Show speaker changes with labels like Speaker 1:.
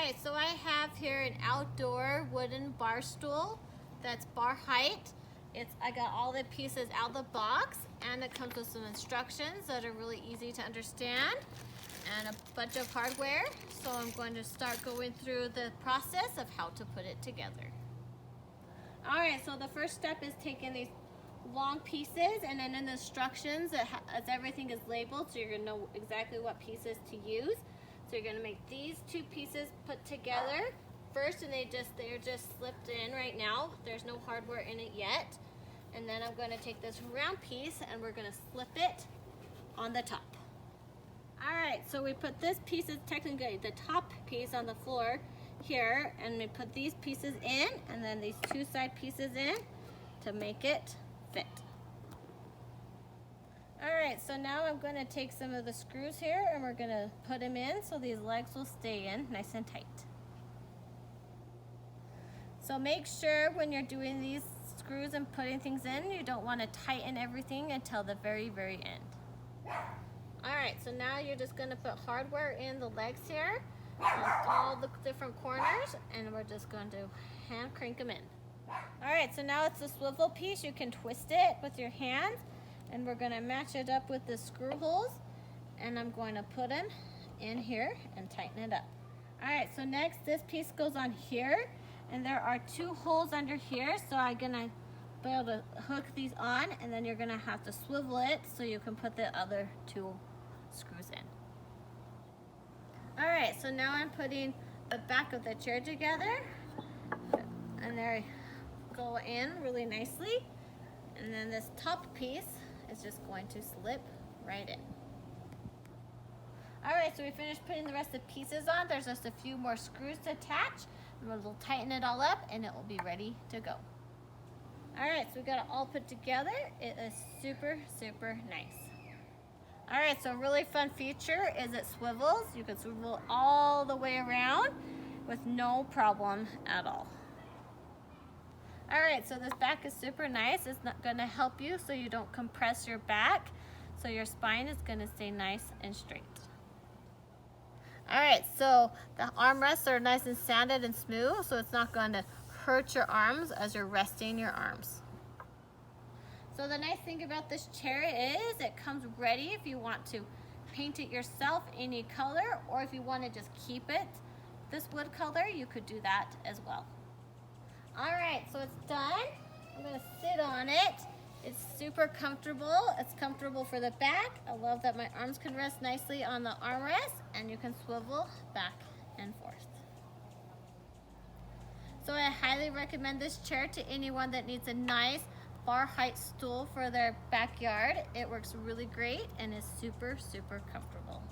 Speaker 1: Alright, so I have here an outdoor wooden bar stool that's bar height. I got all the pieces out of the box, and it comes with some instructions that are really easy to understand and a bunch of hardware. So I'm going to start going through the process of how to put it together. Alright, so the first step is taking these long pieces, and then in the instructions as everything is labeled, so you're going to know exactly what pieces to use. So you're going to make these two pieces put together first, and they're just slipped in right now. There's no hardware in it yet. And then I'm going to take this round piece and we're going to slip it on the top. Alright, so we put this piece, is technically the top piece, on the floor here, and we put these pieces in and then these two side pieces in to make it fit. Alright, so now I'm going to take some of the screws here and we're going to put them in so these legs will stay in nice and tight. So make sure when you're doing these screws and putting things in, you don't want to tighten everything until the very, very end. Alright, so now you're just going to put hardware in the legs here on all the different corners, and we're just going to hand crank them in. Alright, so now it's a swivel piece. You can twist it with your hands, and we're going to match it up with the screw holes, and I'm going to put them in here and tighten it up. Alright, so next this piece goes on here, and there are two holes under here, so I'm going to be able to hook these on, and then you're going to have to swivel it so you can put the other two screws in. Alright, so now I'm putting the back of the chair together, and there go in really nicely, and then this top piece is just going to slip right in. Alright, so we finished putting the rest of the pieces on. There's just a few more screws to attach, and we'll tighten it all up and it will be ready to go. Alright, so we got it all put together. It is super, super nice. Alright, so a really fun feature is it swivels. You can swivel all the way around with no problem at all. Alright, so this back is super nice. It's not going to help you so you don't compress your back, so your spine is going to stay nice and straight. Alright, so the armrests are nice and sanded and smooth, so it's not going to hurt your arms as you're resting your arms. So the nice thing about this chair is it comes ready if you want to paint it yourself any color, or if you want to just keep it this wood color, you could do that as well. Alright, so it's done. I'm going to sit on it. It's super comfortable. It's comfortable for the back. I love that my arms can rest nicely on the armrest, and you can swivel back and forth. So I highly recommend this chair to anyone that needs a nice bar height stool for their backyard. It works really great and is super, super comfortable.